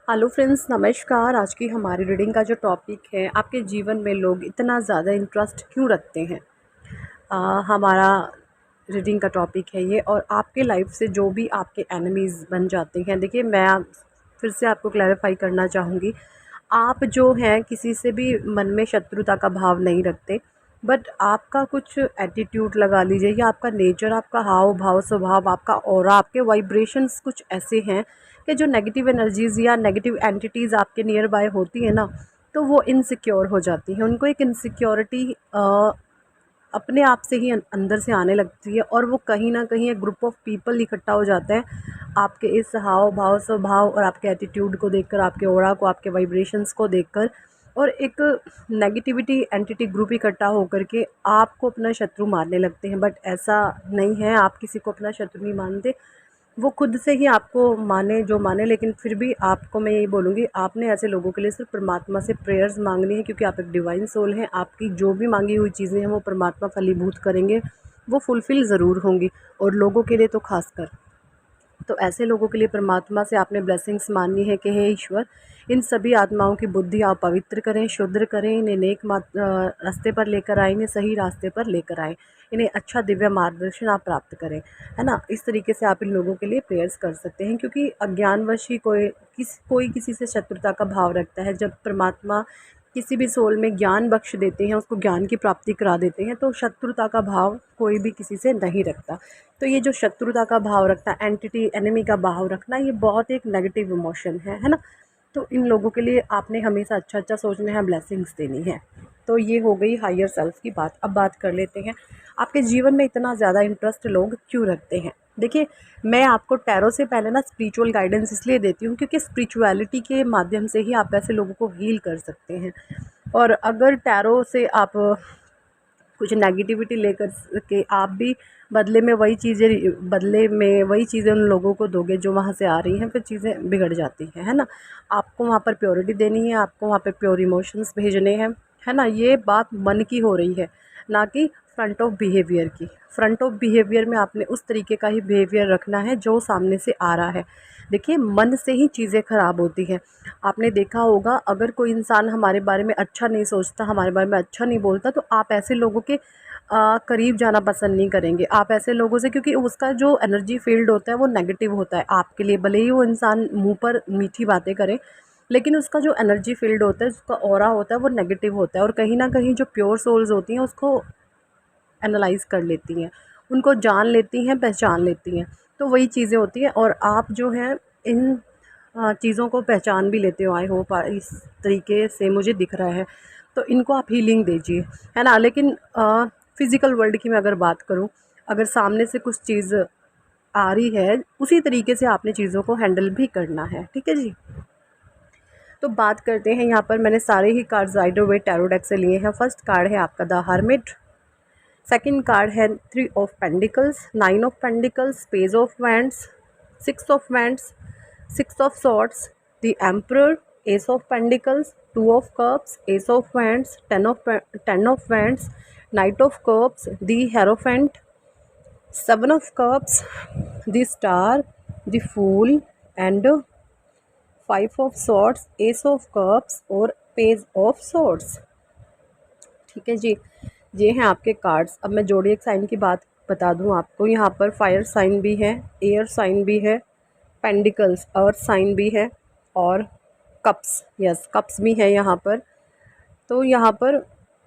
Hello friends, नमस्कार। आज की हमारी रीडिंग का जो टॉपिक है, आपके जीवन में लोग इतना ज़्यादा इंटरेस्ट क्यों रखते हैं। हमारा रीडिंग का टॉपिक है ये। और आपके लाइफ से जो भी आपके एनिमीज़ बन जाते हैं, देखिए मैं फिर से आपको क्लैरिफाई करना चाहूँगी। आप जो हैं किसी से भी मन में शत्रुता का भाव नहीं रखते, बट आपका कुछ एटीट्यूड लगा लीजिए, या आपका नेचर, आपका हाव भाव, स्वभाव, आपका ऑरा, आपके वाइब्रेशंस कुछ ऐसे हैं कि जो नेगेटिव एनर्जीज़ या नेगेटिव एंटिटीज़ आपके नियर बाय होती है ना, तो वो इनसिक्योर हो जाती हैं। उनको एक इनसिक्योरिटी अपने आप से ही अंदर से आने लगती है, और वो कहीं ना कहीं एक ग्रुप ऑफ पीपल इकट्ठा हो जाता है आपके इस हाव भाव, स्वभाव और आपके एटीट्यूड को देखकर, आपके ऑरा को, आपके वाइब्रेशंस को देखकर। और एक नेगेटिविटी एंटिटी ग्रुप इकट्ठा होकर के आपको अपना शत्रु मानने लगते हैं। बट ऐसा नहीं है, आप किसी को अपना शत्रु नहीं मानते। वो खुद से ही आपको माने जो माने, लेकिन फिर भी आपको मैं यही बोलूँगी, आपने ऐसे लोगों के लिए सिर्फ परमात्मा से प्रेयर्स मांगनी है, क्योंकि आप एक डिवाइन सोल हैं। आपकी जो भी मांगी हुई चीज़ें हैं वो परमात्मा फलीभूत करेंगे, वो फुलफ़िल ज़रूर होंगी। और लोगों के लिए तो ख़ासकर, तो ऐसे लोगों के लिए परमात्मा से आपने ब्लेसिंग्स माननी है कि हे ईश्वर, इन सभी आत्माओं की बुद्धि आप पवित्र करें, शुद्ध करें, इन्हें नेक रास्ते पर लेकर आएँ, इन्हें सही रास्ते पर लेकर आएँ, इन्हें अच्छा दिव्य मार्गदर्शन आप प्राप्त करें, है ना। इस तरीके से आप इन लोगों के लिए प्रेयर्स कर सकते हैं, क्योंकि अज्ञानवश ही कोई किसी से शत्रुता का भाव रखता है। जब परमात्मा किसी भी सोल में ज्ञान बख्श देते हैं, उसको ज्ञान की प्राप्ति करा देते हैं, तो शत्रुता का भाव कोई भी किसी से नहीं रखता। तो ये जो शत्रुता का भाव रखना, एंटिटी एनिमी का भाव रखना, ये बहुत एक नेगेटिव इमोशन है ना। तो इन लोगों के लिए आपने हमेशा अच्छा अच्छा सोचना है, ब्लेसिंग्स देनी है। तो ये हो गई हायर सेल्फ की बात। अब बात कर लेते हैं, आपके जीवन में इतना ज़्यादा इंटरेस्ट लोग क्यों रखते हैं। देखिए, मैं आपको टैरो से पहले ना स्पिरिचुअल गाइडेंस इसलिए देती हूँ, क्योंकि स्पिरिचुअलिटी के माध्यम से ही आप ऐसे लोगों को हील कर सकते हैं। और अगर टैरो से आप कुछ नेगेटिविटी लेकर के आप भी बदले में वही चीज़ें उन लोगों को दोगे जो वहाँ से आ रही हैं, फिर चीज़ें बिगड़ जाती हैं, है ना। आपको वहाँ पर प्योरिटी देनी है, आपको वहाँ पे प्योर इमोशंस भेजने हैं, है ना। ये बात मन की हो रही है, ना कि फ्रंट ऑफ बिहेवियर की। फ्रंट ऑफ बिहेवियर में आपने उस तरीके का ही बिहेवियर रखना है जो सामने से आ रहा है। देखिए, मन से ही चीज़ें ख़राब होती हैं। आपने देखा होगा, अगर कोई इंसान हमारे बारे में अच्छा नहीं सोचता, हमारे बारे में अच्छा नहीं बोलता, तो आप ऐसे लोगों के करीब जाना पसंद नहीं करेंगे। आप ऐसे लोगों से, क्योंकि उसका जो एनर्जी फील्ड होता है वो नेगेटिव होता है आपके लिए। भले ही वो इंसान मुंह पर मीठी बातें करे, लेकिन उसका जो एनर्जी फील्ड होता है, उसका ऑरा होता है, वो नेगेटिव होता है। और कहीं ना कहीं जो प्योर सोल्स होती हैं उसको एनालाइज़ कर लेती हैं, उनको जान लेती हैं, पहचान लेती हैं। तो वही चीज़ें होती हैं। और आप जो हैं इन चीज़ों को पहचान भी लेते हो, आई होप इस तरीके से मुझे दिख रहा है। तो इनको आप हीलिंग दीजिए, है ना। लेकिन फ़िज़िकल वर्ल्ड की मैं अगर बात करूँ, अगर सामने से कुछ चीज़ आ रही है, उसी तरीके से आपने चीज़ों को हैंडल भी करना है, ठीक है जी। तो बात करते हैं, यहाँ पर मैंने सारे ही cards Rider Waite tarot deck से लिए हैं। फर्स्ट कार्ड है आपका द हर्मिट। सेकंड कार्ड है three of pentacles, nine of pentacles, page of wands, six of wands, six of swords, the emperor, ace of pentacles, two of cups, ace of wands, ten of wands, knight of cups, the hierophant, seven of cups, the star, the fool and five of swords, ace of cups और page of swords. ठीक है जी, ये हैं आपके cards. अब मैं जोडिएक sign की बात बता दूं आपको। यहाँ पर फायर साइन भी है, एयर साइन भी है, पेंडिकल्स अर्थ साइन भी है, और कप्स, यस कप्स भी है यहाँ पर। तो यहाँ पर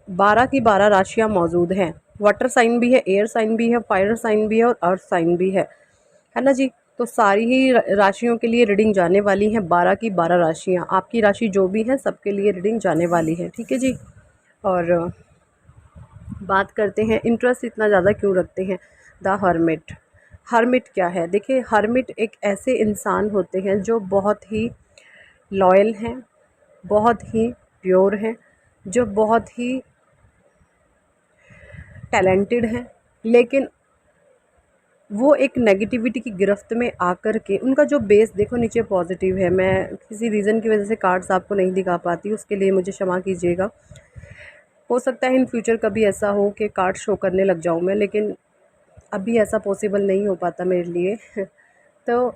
12 की 12 राशियाँ मौजूद हैं। वाटर साइन भी है, एयर साइन भी है, फायर साइन भी है और अर्थ साइन भी है ना जी। तो सारी ही राशियों के लिए रीडिंग जाने वाली हैं, 12 की 12 राशियाँ। आपकी राशि जो भी है सबके लिए रीडिंग जाने वाली है, ठीक है जी। और बात करते हैं, इंटरेस्ट इतना ज़्यादा क्यों रखते हैं द हर्मिट। हर्मिट क्या है? देखिए, हर्मिट एक ऐसे इंसान होते हैं जो बहुत ही लॉयल हैं, बहुत ही प्योर हैं, जो बहुत ही टैलेंटेड हैं, लेकिन वो एक नेगेटिविटी की गिरफ्त में आकर के, उनका जो बेस देखो नीचे पॉजिटिव है। मैं किसी रीज़न की वजह से कार्ड्स आपको नहीं दिखा पाती, उसके लिए मुझे क्षमा कीजिएगा। हो सकता है इन फ्यूचर कभी ऐसा हो कि कार्ड शो करने लग जाऊँ मैं, लेकिन अभी ऐसा पॉसिबल नहीं हो पाता मेरे लिए। तो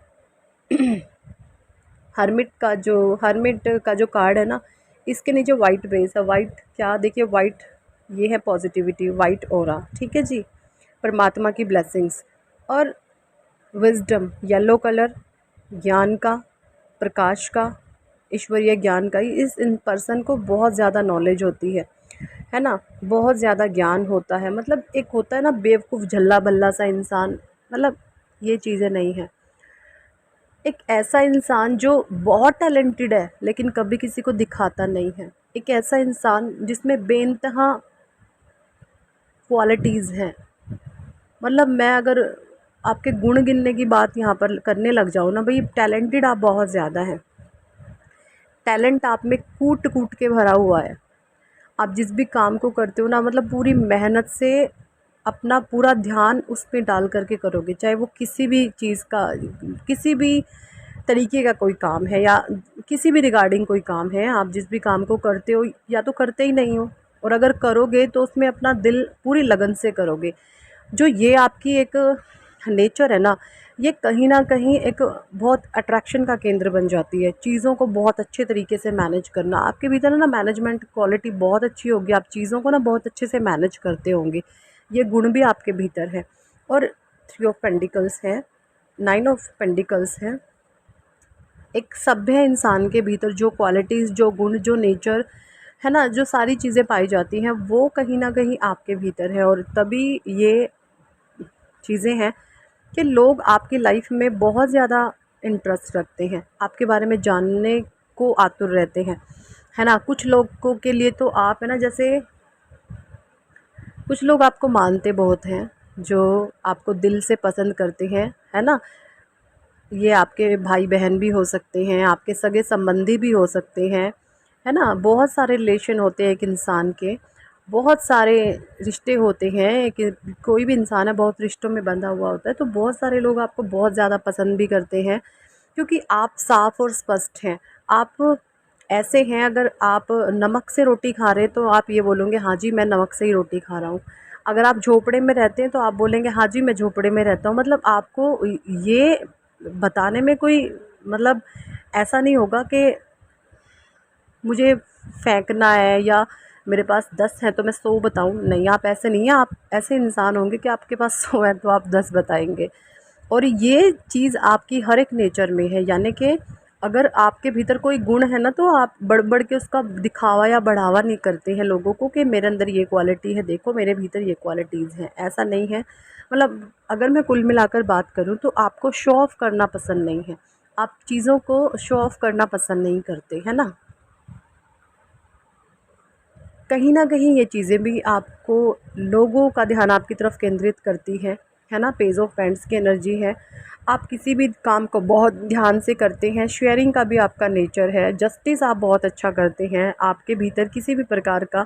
हर्मिट का जो कार्ड है ना, इसके नीचे वाइट बेस है। वाइट क्या, देखिए वाइट ये है पॉजिटिविटी, वाइट ऑरा, ठीक है जी, परमात्मा की ब्लेसिंग्स। और विजडम येलो कलर, ज्ञान का, प्रकाश का, ईश्वरीय ज्ञान का। इस इन पर्सन को बहुत ज़्यादा नॉलेज होती है ना, बहुत ज़्यादा ज्ञान होता है। मतलब एक होता है ना बेवकूफ़ झल्ला बल्ला सा इंसान, मतलब ये चीज़ें नहीं है। एक ऐसा इंसान जो बहुत टैलेंटेड है लेकिन कभी किसी को दिखाता नहीं है। एक ऐसा इंसान जिसमें बेइंतहा क्वालिटीज़ हैं। मतलब मैं अगर आपके गुण गिनने की बात यहाँ पर करने लग जाऊँ ना भाई, टैलेंटेड आप बहुत ज़्यादा हैं। टैलेंट आप में कूट कूट के भरा हुआ है। आप जिस भी काम को करते हो ना, मतलब पूरी मेहनत से अपना पूरा ध्यान उस पे डाल करके करोगे, चाहे वो किसी भी चीज़ का, किसी भी तरीके का कोई काम है या किसी भी रिगार्डिंग कोई काम है। आप जिस भी काम को करते हो या तो करते ही नहीं हो, और अगर करोगे तो उसमें अपना दिल पूरी लगन से करोगे। जो ये आपकी एक नेचर है ना, ये कहीं ना कहीं एक बहुत अट्रैक्शन का केंद्र बन जाती है। चीज़ों को बहुत अच्छे तरीके से मैनेज करना आपके भीतर है ना, मैनेजमेंट क्वालिटी बहुत अच्छी होगी। आप चीज़ों को ना बहुत अच्छे से मैनेज करते होंगे, ये गुण भी आपके भीतर है। और 3 ऑफ पेंटिकल्स है, 9 ऑफ पेंटिकल्स है। एक सभ्य इंसान के भीतर जो क्वालिटीज़, जो गुण, जो नेचर है ना, जो सारी चीज़ें पाई जाती हैं, वो कहीं ना कहीं आपके भीतर है। और तभी ये चीज़ें हैं कि लोग आपकी लाइफ में बहुत ज़्यादा इंटरेस्ट रखते हैं, आपके बारे में जानने को आतुर रहते हैं, है ना। कुछ लोगों के लिए तो आप है ना, जैसे कुछ लोग आपको मानते बहुत हैं, जो आपको दिल से पसंद करते हैं, है ना। ये आपके भाई बहन भी हो सकते हैं, आपके सगे संबंधी भी हो सकते हैं, है ना। बहुत सारे रिलेशन होते हैं एक इंसान के, बहुत सारे रिश्ते होते हैं कि कोई भी इंसान है बहुत रिश्तों में बंधा हुआ होता है। तो बहुत सारे लोग आपको बहुत ज़्यादा पसंद भी करते हैं क्योंकि आप साफ़ और स्पष्ट हैं। आप ऐसे हैं, अगर आप नमक से रोटी खा रहे हैं तो आप ये बोलोगे हाँ जी मैं नमक से ही रोटी खा रहा हूँ। अगर आप झोपड़े में रहते हैं तो आप बोलेंगे हाँ जी मैं झोपड़े में रहता हूँ। मतलब आपको ये बताने में कोई मतलब ऐसा नहीं होगा कि मुझे फेंकना है या मेरे पास 10 हैं तो मैं 100 बताऊं। नहीं, आप ऐसे नहीं हैं। आप ऐसे इंसान होंगे कि आपके पास 100 है तो आप 10 बताएंगे। और ये चीज़ आपकी हर एक नेचर में है, यानी कि अगर आपके भीतर कोई गुण है ना, तो आप बढ़ बढ़ के उसका दिखावा या बढ़ावा नहीं करते हैं लोगों को कि मेरे अंदर ये क्वालिटी है, देखो मेरे भीतर ये क्वालिटीज़ हैं। ऐसा नहीं है। मतलब अगर मैं कुल मिलाकर बात करूँ तो आपको शो ऑफ़ करना पसंद नहीं है। आप चीज़ों को शो ऑफ़ करना पसंद नहीं करते, है ना। कहीं न कहीं ये चीज़ें भी आपको लोगों का ध्यान आपकी तरफ केंद्रित करती है ना। पेज ऑफ पेंट्स की एनर्जी है। आप किसी भी काम को बहुत ध्यान से करते हैं, शेयरिंग का भी आपका नेचर है, जस्टिस आप बहुत अच्छा करते हैं। आपके भीतर किसी भी प्रकार का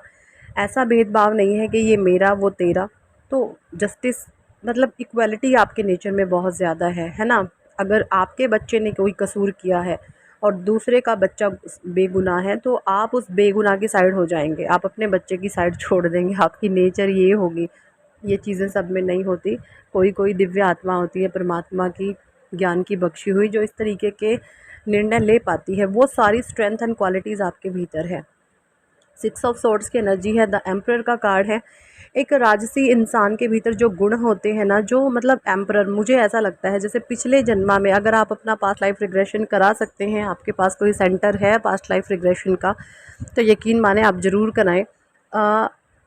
ऐसा भेदभाव नहीं है कि ये मेरा वो तेरा। तो जस्टिस मतलब इक्वालिटी आपके नेचर में बहुत ज़्यादा है ना। अगर आपके बच्चे ने कोई कसूर किया है और दूसरे का बच्चा बेगुनाह है तो आप उस बेगुनाह की साइड हो जाएंगे, आप अपने बच्चे की साइड छोड़ देंगे। आपकी नेचर ये होगी। ये चीज़ें सब में नहीं होती। कोई कोई दिव्य आत्मा होती है परमात्मा की ज्ञान की बख्शी हुई, जो इस तरीके के निर्णय ले पाती है। वो सारी स्ट्रेंथ एंड क्वालिटीज़ आपके भीतर है। 6 ऑफ सोर्ड्स की एनर्जी है, द एम्परर का कार्ड है। एक राजसी इंसान के भीतर जो गुण होते हैं ना, जो मतलब एम्परर, मुझे ऐसा लगता है जैसे पिछले जन्मा में अगर आप अपना पास्ट लाइफ रिग्रेशन करा सकते हैं, आपके पास कोई सेंटर है पास्ट लाइफ रिग्रेशन का, तो यकीन माने आप ज़रूर कराएं।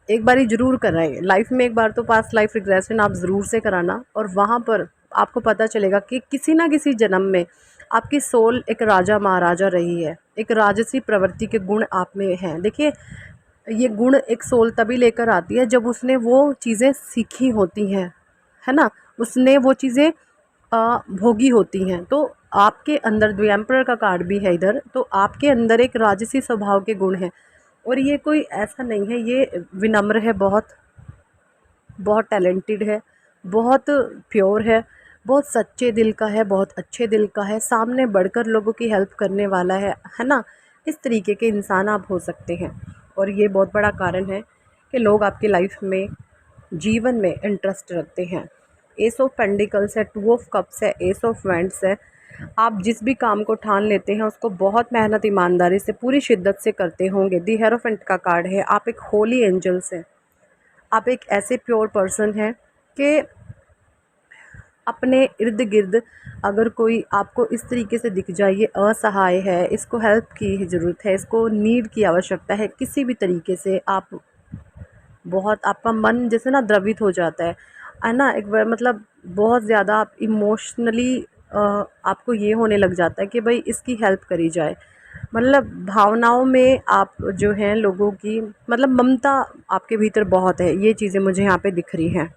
एक बारी ज़रूर कराएं लाइफ में, एक बार तो पास्ट लाइफ रिग्रेशन आप ज़रूर से कराना। और वहाँ पर आपको पता चलेगा कि किसी ना किसी जन्म में आपकी सोल एक राजा महाराजा रही है, एक राजसी प्रवृत्ति के गुण आप में हैं। देखिए ये गुण एक सोल तभी लेकर आती है जब उसने वो चीज़ें सीखी होती हैं, है ना। उसने वो चीज़ें भोगी होती हैं। तो आपके अंदर द एम्परर का कार्ड भी है इधर, तो आपके अंदर एक राजसी स्वभाव के गुण हैं। और ये कोई ऐसा नहीं है, ये विनम्र है, बहुत बहुत टैलेंटेड है, बहुत प्योर है, बहुत सच्चे दिल का है, बहुत अच्छे दिल का है, सामने बढ़कर लोगों की हेल्प करने वाला है ना। इस तरीके के इंसान आप हो सकते हैं। और ये बहुत बड़ा कारण है कि लोग आपकी लाइफ में, जीवन में इंटरेस्ट रखते हैं। एस ऑफ पेंडिकल्स है, 2 ऑफ कप्स है, एस ऑफ वैंड्स है, आप जिस भी काम को ठान लेते हैं उसको बहुत मेहनत ईमानदारी से पूरी शिद्दत से करते होंगे। दी हेरोफेंट का कार्ड है, आप एक होली एंजल्स हैं। आप एक ऐसे प्योर पर्सन हैं कि अपने इर्द गिर्द अगर कोई आपको इस तरीके से दिख जाए, ये असहाय है, इसको हेल्प की ज़रूरत है, इसको नीड की आवश्यकता है, किसी भी तरीके से आप बहुत, आपका मन जैसे ना द्रवित हो जाता है ना, एक बार मतलब बहुत ज़्यादा आप इमोशनली आपको ये होने लग जाता है कि भाई इसकी हेल्प करी जाए। मतलब भावनाओं में आप जो हैं लोगों की, मतलब ममता आपके भीतर बहुत है, ये चीज़ें मुझे यहाँ पे दिख रही हैं,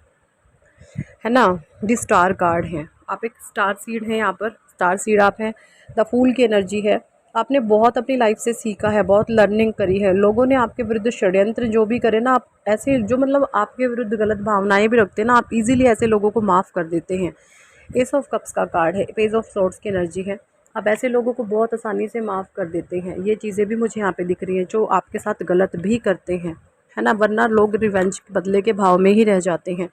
है ना। दी स्टार कार्ड है, आप एक स्टार सीड हैं, यहाँ पर स्टार सीड आप हैं। द फूल की एनर्जी है, आपने बहुत अपनी लाइफ से सीखा है, बहुत लर्निंग करी है। लोगों ने आपके विरुद्ध षड्यंत्र जो भी करे ना, आप ऐसे जो मतलब आपके विरुद्ध गलत भावनाएं भी रखते हैं ना, आप इजीली ऐसे लोगों को माफ़ कर देते हैं। एस ऑफ कप्स का कार्ड है, पेज ऑफ सोर्ड्स की एनर्जी है, आप ऐसे लोगों को बहुत आसानी से माफ़ कर देते हैं। ये चीज़ें भी मुझे यहाँ पे दिख रही हैं जो आपके साथ गलत भी करते हैं, है ना, वरना लोग रिवेंज के बदले के भाव में ही रह जाते हैं।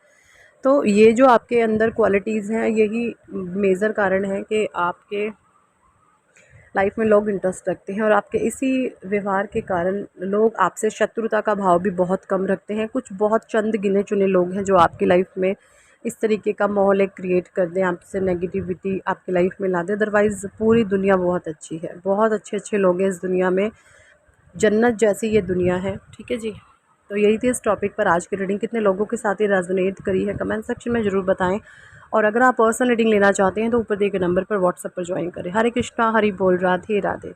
तो ये जो आपके अंदर क्वालिटीज़ हैं, यही मेजर कारण है कि आपके लाइफ में लोग इंटरेस्ट रखते हैं, और आपके इसी व्यवहार के कारण लोग आपसे शत्रुता का भाव भी बहुत कम रखते हैं। कुछ बहुत चंद गिने चुने लोग हैं जो आपकी लाइफ में इस तरीके का माहौल एक क्रिएट कर दें, आपसे नेगेटिविटी आपकी लाइफ में ला दें। अदरवाइज़ पूरी दुनिया बहुत अच्छी है, बहुत अच्छे अच्छे लोग हैं इस दुनिया में, जन्नत जैसी ये दुनिया है। ठीक है जी, तो यही थी इस टॉपिक पर आज की रीडिंग। कितने लोगों के साथ ये रेजोनेट करी है कमेंट सेक्शन में ज़रूर बताएं, और अगर आप पर्सनल रीडिंग लेना चाहते हैं तो ऊपर दिए गए नंबर पर व्हाट्सएप पर ज्वाइन करें। हरे कृष्णा, हरि बोल, राधे राधे।